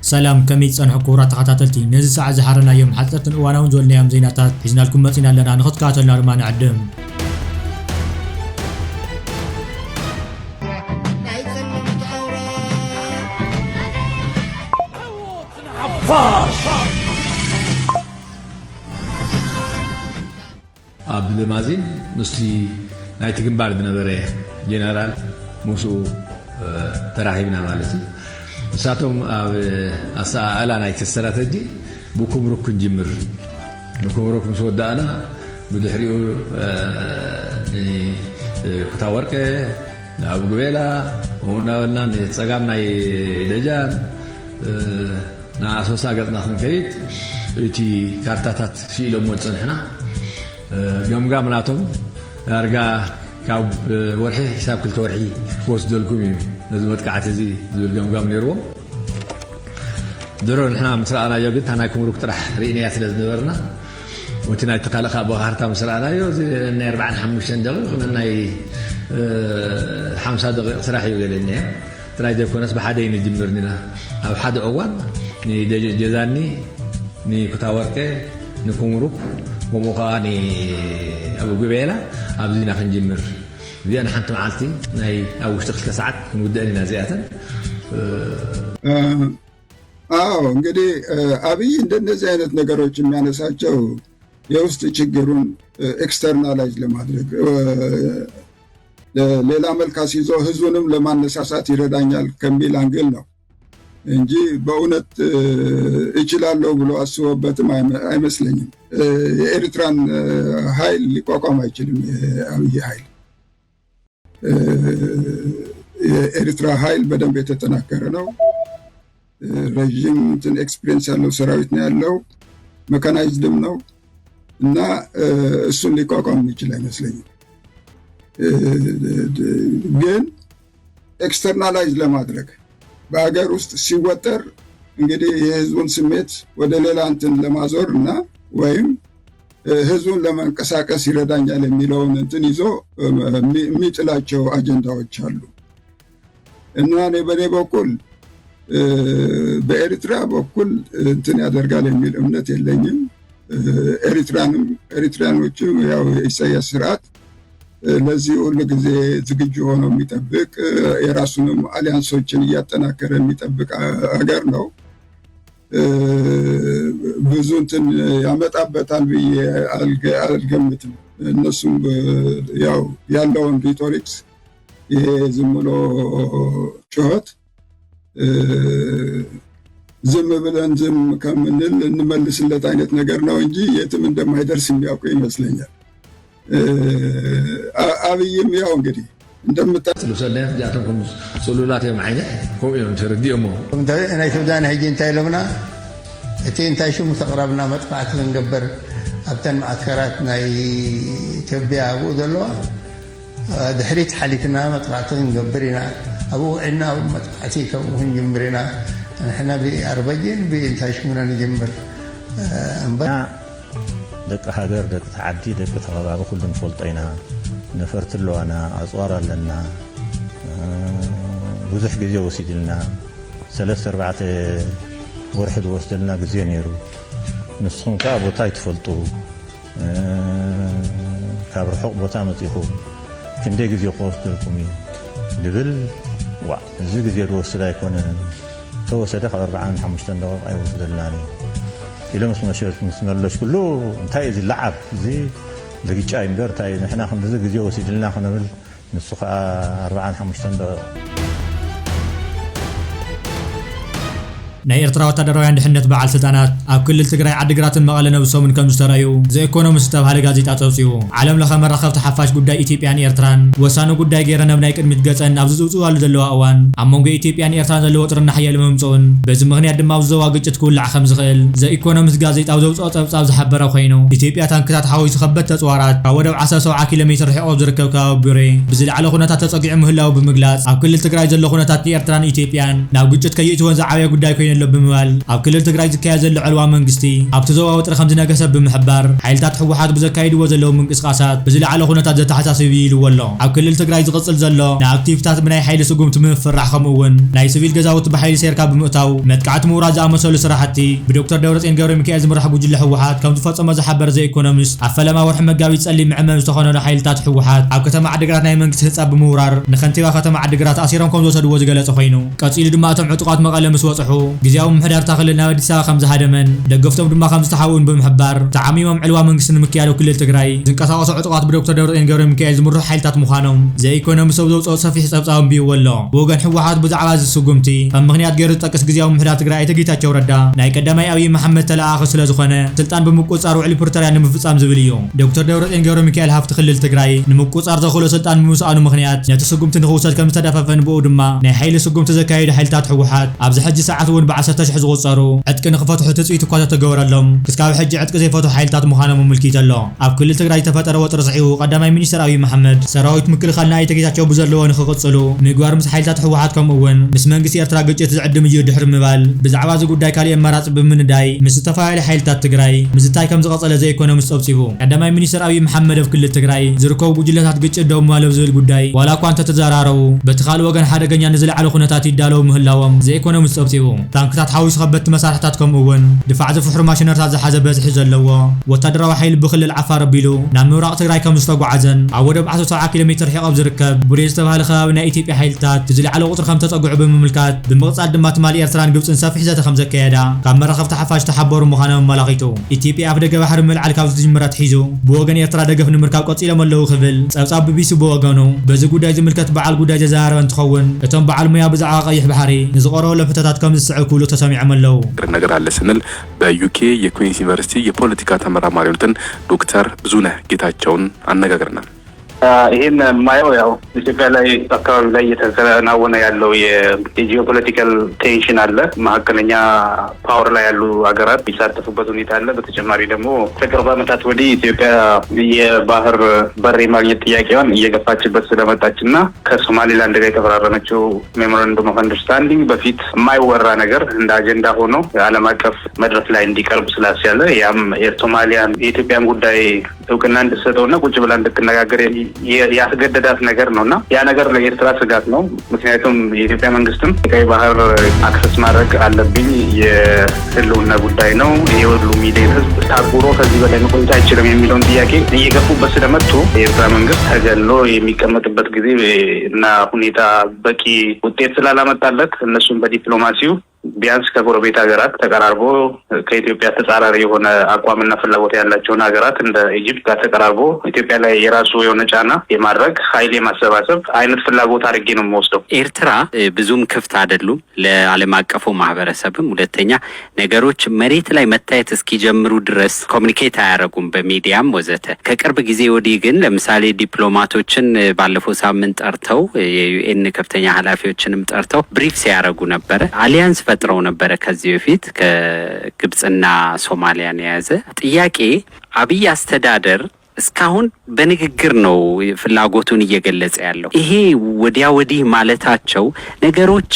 سلام كميت صنع كورة تخاتلتي نزل ساعة زحرنا يوم حلقة وانا ونزولنا يوم زيناتات حزنا لكم متينا لنا نخد كاتلنا رما نعدم عبد المازين نسلي نايت جنبار بنظره جنرال موسو تراهيبنا مالتي ساتهم ألا نايت استراتيجي بكم ركن جمر بكم ركن سودانا بدحريو كتاورك أبو قبيلة ونقولنا نتساقمنا دجان نعسوسا قطنا خنكريت إتي كارتاتات شيلو موتسن حنا جمجا مناتهم أرجع كاب ورحي حساب كل تورحي وسط دولكم لازم تقعد زي دول جمجا منيروم درون إحنا مسرعنا يوجد هنا كم روك ترح ريني أثلث دورنا وتنا تقلق أبو هارتا مسرعنا يوز النير بعد حمشين دقيقة من أي 5 دقائق صراحة يقول لنا ترى إذا كنا أصبح حدا ينجمرنا أو حدا أول ني جزاني ني كتاورك نكون روك ومقاني أبو قبيلة أبدينا خنجمر ذي أنا حنت معلتي ناي أو اشتغل كساعات مدة لنا زيادة እንግዲህ አብይ እንደነዚህ አይነት ነገሮች የሚያነሳቸው የውስጥ ችግሩን ኤክስተርናላይዝ ለማድረግ ሌላ መልክ አስይዞ ህዝቡንም ለማነሳሳት ይረዳኛል ከሚል አንግል ነው እንጂ በእውነት እችላለሁ ብሎ አስቦበትም አይመስለኝም። የኤርትራን ኃይል ሊቋቋም አይችልም። የአብይ ኃይል የኤርትራ ኃይል በደንብ የተጠናከረ ነው። ረጅም ኤክስፒሪየንስ ያለው ሰራዊት ነው ያለው። መካናይዝድም ነው እና እሱን ሊቋቋም ይችላል አይመስለኝም። ግን ኤክስተርናላይዝ ለማድረግ በሀገር ውስጥ ሲወጠር እንግዲህ የህዝቡን ስሜት ወደ ሌላ እንትን ለማዞር እና ወይም ህዝቡን ለመንቀሳቀስ ይረዳኛል የሚለውን እንትን ይዞ የሚጥላቸው አጀንዳዎች አሉ እና እኔ በኔ በኩል በኤርትራ በኩል እንትን ያደርጋል የሚል እምነት የለኝም። ኤርትራኖችም ያው የኢሳያስ ስርዓት ለዚህ ሁሉ ጊዜ ዝግጁ ሆኖ የሚጠብቅ የራሱንም አሊያንሶችን እያጠናከረ የሚጠብቅ ሀገር ነው። ብዙ እንትን ያመጣበታል ብዬ አልገምትም። እነሱም ያው ያለውን ሪቶሪክስ ይሄ ዝም ብሎ ጩኸት ዝም ብለን ዝም ከምንል እንመልስለት አይነት ነገር ነው እንጂ የትም እንደማይደርስ የሚያውቁ ይመስለኛል። አብይም ያው እንግዲህ እንደምታስሉ ሰላም ጃተኩም ሶሉላት የማይነ ቆም ተርዲሞ እኔ ተዳነ ሄጂ እንታይ ለምና እቲ እንታይ ሽሙ ተቀራብና መጥፋት እንገበር አብተን ማዕከራት ናይ ኢትዮጵያ አቡ ዘለዋ ድሕሪት ሓሊፍና መጥፋት እንገብርና አቡ እና መጥፋት ከውን ጀምርና احنا بأربعين بإنتاج منا نجمر دك هاجر دك تعدي دك تغاب كلهم فلطينا نفرت له أنا أصوار لنا وزح جزء وسيدنا 3-4 واحد وصلنا جزينيرو نسخن كابو تايت فلطو كابر حق بتعمل يخو كندي جزء قوس لكمي لبل وا زي جزء وصل يكون تو صدق 45 دقيقة أيوة وصلنا إلى مسمرلش كله انتهي زي اللعب زي لقيت جاي مدير تاي نحن خمس دقائق زي وسيدنا خلنا نقول نسخ 45 دقيقة ናይ ኤርትራ ወታደራውያን ድሕነት በዓል ስልጣናት ኣብ ክልል ትግራይ ዓዲግራትን መቐለ ነብሶምን ከም ዝተራዩ ዘ ኢኮኖሚስት ዝተባሃለ ጋዜጣ ተውፅኡ ዓለም ለኸ መራኸብቲ ሓፋሽ ጉዳይ ኢትዮጵያን ኤርትራን ወሳኒ ጉዳይ ገይረን ኣብ ናይ ቅድሚት ገፀን ኣብ ዝፅውፅዋሉ ዘለዋ እዋን ኣብ መንጎ ኢትዮጵያን ኤርትራን ዘለዎ ጥርና ሓያል ምምፅኡን በዚ ምክንያት ድማ ኣብ ዞባ ግጭት ክውላዕ ከም ዝኽእል ዘ ኢኮኖሚስት ጋዜጣ ኣብ ዘውፅኦ ፀብፃብ ዝሓበረ ኮይኑ ኢትዮጵያ ታንክታት ሓዊሱ ከበድቲ ተፅዋራት ካብ ወደብ 17 ኪሎ ሜትር ርሒቆ ዝርከብ ከባቢ ቡሬ ብዝለዓለ ኩነታት ተፀጊዑ ምህላው ብምግላፅ ኣብ ክልል ትግራይ ዘሎ ኩነታት ኤርትራን ኢትዮጵያን ናብ ግጭት ከይእትወን ዝዓበየ ጉዳይ ኮይኑ ኣሎ ብምባል ኣብ ክልል ትግራይ ዝካየድ ዘሎ ዕልዋ መንግስቲ ኣብቲ ዞባ ወጥሪ ከም ዝነገሰ ብምሕባር ሓይልታት ሕወሓት ብዘካይድዎ ዘለዉ ምንቅስቃሳት ብዝለዓለ ኩነታት ዘተሓሳስብ ኢልዎ ኣሎ ኣብ ክልል ትግራይ ዝቕፅል ዘሎ ናይ ኣክቲቪታት ብናይ ሓይሊ ስጉምቲ ምፍራሕ ከምኡውን ናይ ሲቪል ገዛውቲ ብሓይሊ ሴርካ ብምእታው መጥቃዕቲ ምውራድ ዝኣመሰሉ ስራሕቲ ብዶክተር ደብረጽዮን ገብረሚካኤል ዝምራሕ ጉጅለ ሕወሓት ከም ዝፈጸመ ዝሓበር ዘ ኢኮኖሚስት ኣብ ፈለማ ወርሒ መጋቢት ጸሊም ዕመም ዝተኾነኑ ሓይልታት ሕወሓት ኣብ ከተማ ዓዲግራት ናይ መንግስቲ ህንጻ ብምውራር ንከንቲባ ከተማ ዓዲግራት ኣሲሮም ከም ዝወሰድዎ ዝገለጸ ኮይኑ ቀፂሉ ድማ እቶም ዕጡቃት መቐለ ምስ ወጽሑ ግዝያዊ ምሕዳር ክልል ናብ ኣዲስ ኣበባ ከም ዝሃደመን ደገፍቶም ድማ ከም ዝተሓውኡን ብምሕባር ተዓሚሞም ዕልዋ መንግስቲ ንምክያድ ክልል ትግራይ ዝንቀሳቐሱ ዕጡቃት ብዶክተር ደብረጽዮን ገብረሚካኤል ዝምርሑ ሓይልታት ምዃኖም ዘ ኢኮኖሚስት ሰብ ዘውፅኦ ሰፊሕ ጸብጻብ ኣንቢብዎ ኣሎ ብወገን ሕወሓት ብዛዕባ እዚ ስጉምቲ ከም ምክንያት ገይሩ ዝጠቅስ ግዝያዊ ምሕዳር ትግራይ ኣይተ ጌታቸው ረዳ ናይ ቀዳማይ ኣብይ መሐመድ ተለኣኺ ስለ ዝኾነ ስልጣን ብምቁፅጻር ውዕሊ ፕሪቶርያ ንምፍጻም ዝብል እዩ ዶክተር ደብረጽዮን ገብረሚካኤል ሃፍቲ ክልል ትግራይ ንምቁፅጻር ዘኽእሎ ስልጣን ብምስኣኑ ምክንያት ነቲ ስጉምቲ ንኽውሰድ ከም ዝተዳፈፈን ብኡ ድማ ናይ ሓይሊ ስጉምቲ ዘካየዱ ሓይልታት ሕወሓት ኣብዚ ሕጂ ሰዓት እውን ብ10,000 ዝቑፀሩ ዕጥቂ ንኽፈትሑ ትፅኢት እኳ ተገበረሎም ክሳብ ሕጂ ዕጥቂ ዘይፈትሑ ሓይልታት ምዃኖም ኣመልኪቱ ኣሎ ኣብ ክልል ትግራይ ዝተፈጠረ ወጥሪ ጽዒቡ ቀዳማይ ሚኒስትር ኣብይ መሐመድ ሰራዊት ምክልኻል ናይ ተጌታቸው ብዘለዎ ንኽቕፅሉ ምግባር ምስ ሓይልታት ሕወሓት ከምኡውን ምስ መንግስቲ ኤርትራ ግጭት ዝዕድም እዩ ድሕሪ ምባል ብዛዕባ እዚ ጉዳይ ካልእ ኣማራፂ ብምንዳይ ምስ ዝተፈላለዩ ሓይልታት ትግራይ ምስታይ ከም ዝቐፀለ ዘ ኢኮኖሚስት ጸብጺቡ ቀዳማይ ሚኒስትር ኣብይ መሐመድ ኣብ ክልል ትግራይ ዝርከቡ ጉጅለታት ግጭት ደው ምባለው ዝብል ጉዳይ ዋላ እኳ እንተተዘራረቡ በቲ ካልእ ወገን ሓደገኛ ንዝለዓለ ኩነታት ይዳለው ምህላዎም ዘ ኢኮኖሚስት ጸብጺቡ ታንክታት ሓዊሱ ከበድቲ መሳርሕታት ከምኡውን ድፋዕ ዝፍሕሩ ማሽነሪታት ዝሓዘ በዝሒ ዘለዎ ወታደራዊ ሓይሊ ብክልል ዓፋር ኣቢሉ ናብ ምብራቕ ትግራይ ከም ዝተጓዓዘን ኣብ ወደብ 17 ኪሎ ሜትር ርሒቕ ዝርከብ ቡሬ ዝተባሃለ ከባቢ ናይ ኢትዮጵያ ሓይልታት ዝለዓለ ቁጥሪ ከም ተጸጉዑ ብምምልካት ብምቕጻል ድማ ትማሊ ኤርትራን ግብፅን ሰፊሕ ዘተ ከም ዘካየዳ ካብ መራኸብቲ ሓፋሽ ተሓበሩ ምዃኖም ኣመላኺቱ ኢትዮጵያ ኣብ ደገ ባሕሪ ምልዓል ካብ ዝጅምራት ሒዙ ብወገን ኤርትራ ደገፍ ንምርካብ ቀፂሎም ኣለዉ ክብል ጸብጻብ ቢቢሲ ብወገኑ በዚ ጉዳይ ዝምልከት በዓል ጉዳይ ዘዘራረበ እንትኸውን እቶም በዓል ሙያ ብዛዕባ ቀይሕ ባሕሪ ንዝቐረበሎም ሕቶታት ከም ዝስዕብ ክብሉ ተሰሚዖም ኣለዉ ነገር አለ ስንል በዩኬ የኩዊንስ ዩኒቨርሲቲ የፖለቲካ ተመራማሪ የሆኑትን ዶክተር ብዙነህ ጌታቸውን አነጋግረናል። ይሄን ማየው ያው ኢትዮጵያ ላይ አካባቢ ላይ እየተከናወነ ያለው የጂኦፖለቲካል ቴንሽን አለ። መካከለኛ ፓወር ላይ ያሉ ሀገራት የሚሳተፉበት ሁኔታ አለ። በተጨማሪ ደግሞ ከቅርብ ዓመታት ወዲህ ኢትዮጵያ የባህር በር የማግኘት ጥያቄዋን እየገፋችበት ስለመጣችና ከሶማሌላንድ ጋር የተፈራረመችው ሜሞራንደም ኦፍ አንደርስታንዲንግ በፊት የማይወራ ነገር እንደ አጀንዳ ሆኖ ዓለም አቀፍ መድረክ ላይ እንዲቀርብ ስላስያለ ያም የሶማሊያን የኢትዮጵያን ጉዳይ እውቅና እንድትሰጠውና ቁጭ ብላ እንድትነጋገር ያስገደዳት ነገር ነውና ያ ነገር ለኤርትራ ስጋት ነው። ምክንያቱም የኢትዮጵያ መንግስትም ቀይ ባህር አክሰስ ማድረግ አለብኝ የህልውና ጉዳይ ነው፣ የሁሉ ሚሊዮን ህዝብ ታጉሮ ከዚህ በላይ መቆየት አይችልም የሚለውን ጥያቄ እየገፉበት ስለመጡ የኤርትራ መንግስት ተገሎ የሚቀመጥበት ጊዜ እና ሁኔታ በቂ ውጤት ስላላመጣለት እነሱም በዲፕሎማሲው ቢያንስ ከጎረቤት ሀገራት ተቀራርቦ ከኢትዮጵያ ተጻራሪ የሆነ አቋምና ፍላጎት ያላቸውን ሀገራት እንደ ኢጂፕት ጋር ተቀራርቦ ኢትዮጵያ ላይ የራሱ የሆነ ጫና የማድረግ ኃይል የማሰባሰብ አይነት ፍላጎት አድርጌ ነው የምወስደው። ኤርትራ ብዙም ክፍት አይደሉም ለዓለም አቀፉ ማህበረሰብም። ሁለተኛ ነገሮች መሬት ላይ መታየት እስኪጀምሩ ድረስ ኮሙኒኬት አያደርጉም በሚዲያም ወዘተ። ከቅርብ ጊዜ ወዲህ ግን ለምሳሌ ዲፕሎማቶችን ባለፈው ሳምንት ጠርተው የዩኤን ከፍተኛ ኃላፊዎችንም ጠርተው ብሪፍ ሲያደርጉ ነበር። አሊያንስ ፈጥረው ነበር ከዚህ በፊት ከግብጽና ሶማሊያን የያዘ ጥያቄ። አብይ አስተዳደር እስካሁን በንግግር ነው ፍላጎቱን እየገለጸ ያለው። ይሄ ወዲያ ወዲህ ማለታቸው ነገሮች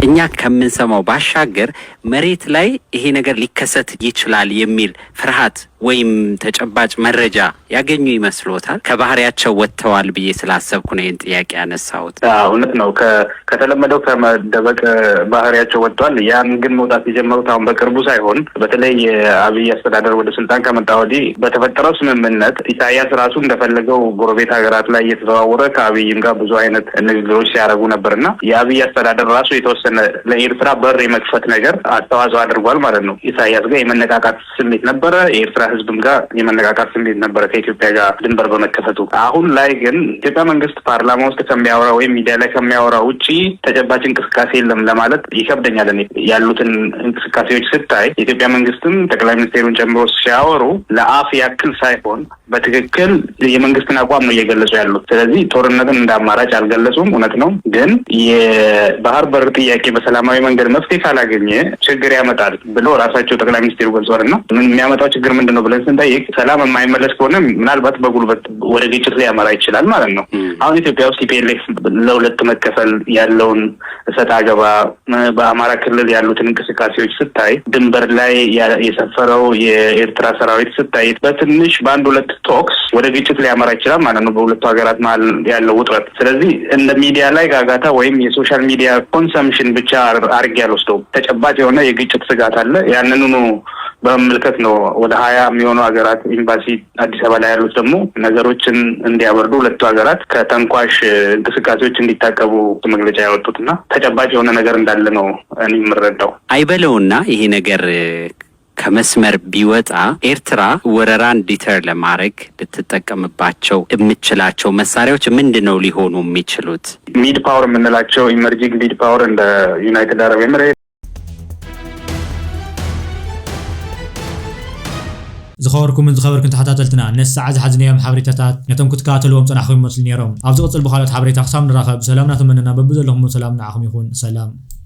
እኛ ከምንሰማው ባሻገር መሬት ላይ ይሄ ነገር ሊከሰት ይችላል የሚል ፍርሃት ወይም ተጨባጭ መረጃ ያገኙ ይመስሎታል? ከባህሪያቸው ወጥተዋል ብዬ ስላሰብኩ ነው ይህን ጥያቄ ያነሳሁት። እውነት ነው። ከተለመደው ከመደበቅ ባህሪያቸው ወጥተዋል። ያን ግን መውጣት የጀመሩት አሁን በቅርቡ ሳይሆን በተለይ የአብይ አስተዳደር ወደ ስልጣን ከመጣ ወዲህ በተፈጠረው ስምምነት ኢሳያስ ራሱ እንደፈለገው ጎረቤት ሀገራት ላይ እየተዘዋወረ ከአብይም ጋር ብዙ አይነት ንግግሮች ሲያደርጉ ነበርና የአብይ አስተዳደር ራሱ የተወሰነ ለኤርትራ በር የመክፈት ነገር አስተዋጽኦ አድርጓል ማለት ነው። ኢሳያስ ጋር የመነቃቃት ስሜት ነበረ፣ የኤርትራ ህዝብም ጋር የመነቃቃት ስሜት ነበረ ከኢትዮጵያ ጋር ድንበር በመከፈቱ። አሁን ላይ ግን ኢትዮጵያ መንግስት ፓርላማ ውስጥ ከሚያወራ ወይም ሚዲያ ላይ ከሚያወራ ውጪ ተጨባጭ እንቅስቃሴ የለም ለማለት ይከብደኛል። ያሉትን እንቅስቃሴዎች ስታይ የኢትዮጵያ መንግስትም ጠቅላይ ሚኒስቴሩን ጨምሮ ሲያወሩ ለአፍ ያክል ሳይሆን በትክክል የመንግስትን አቋም ነው እየገለጹ ያሉት። ስለዚህ ጦርነትን እንደ አማራጭ አልገለጹም፣ እውነት ነው። ግን የባህር በር ጥያቄ በሰላማዊ መንገድ መፍትሄ ካላገኘ ችግር ያመጣል ብሎ ራሳቸው ጠቅላይ ሚኒስቴሩ ገልጸዋልና የሚያመጣው ችግር ምንድን ነው ነው ብለን ስንጠይቅ ሰላም የማይመለስ ከሆነ ምናልባት በጉልበት ወደ ግጭት ሊያመራ ይችላል ማለት ነው። አሁን ኢትዮጵያ ውስጥ ቲፒኤልኤፍ ለሁለት መከፈል ያለውን እሰጥ አገባ በአማራ ክልል ያሉትን እንቅስቃሴዎች ስታይ ድንበር ላይ የሰፈረው የኤርትራ ሰራዊት ስታይ በትንሽ በአንድ ሁለት ቶክስ ወደ ግጭት ሊያመራ ይችላል ማለት ነው በሁለቱ ሀገራት መሀል ያለው ውጥረት። ስለዚህ እንደ ሚዲያ ላይ ጋጋታ ወይም የሶሻል ሚዲያ ኮንሰምፕሽን ብቻ አርግ ያልወስደው ተጨባጭ የሆነ የግጭት ስጋት አለ። ያንኑ በመመልከት ነው ወደ 20 የሚሆኑ ሀገራት ኤምባሲ አዲስ አበባ ላይ ያሉት ደግሞ ነገሮችን እንዲያበርዱ ሁለቱ ሀገራት ከተንኳሽ እንቅስቃሴዎች እንዲታቀቡ መግለጫ ያወጡትና ተጨባጭ የሆነ ነገር እንዳለ ነው እኔ የምረዳው። አይበለውና ይሄ ነገር ከመስመር ቢወጣ ኤርትራ ወረራን ዲተር ለማድረግ ልትጠቀምባቸው የምትችላቸው መሳሪያዎች ምንድነው ሊሆኑ የሚችሉት? ሚድ ፓወር የምንላቸው ኢመርጂንግ ሚድ ፓወር እንደ ዩናይትድ አረብ ኤምሬት ዝኸበርኩምን ዝኸበርክን ተኸታተልትና ነስ ሰዓት ዝሓዝናዮም ሓበሬታታት ነቶም ክትከታተልዎም ፀናሕኩም ይመስሉ ነይሮም። ኣብዚ ቅፅል ብካልኦት ሓበሬታ ክሳብ ንራኸብ ሰላምና ተመነና በብዘለኹም ሰላም ንዓኹም ይኹን። ሰላም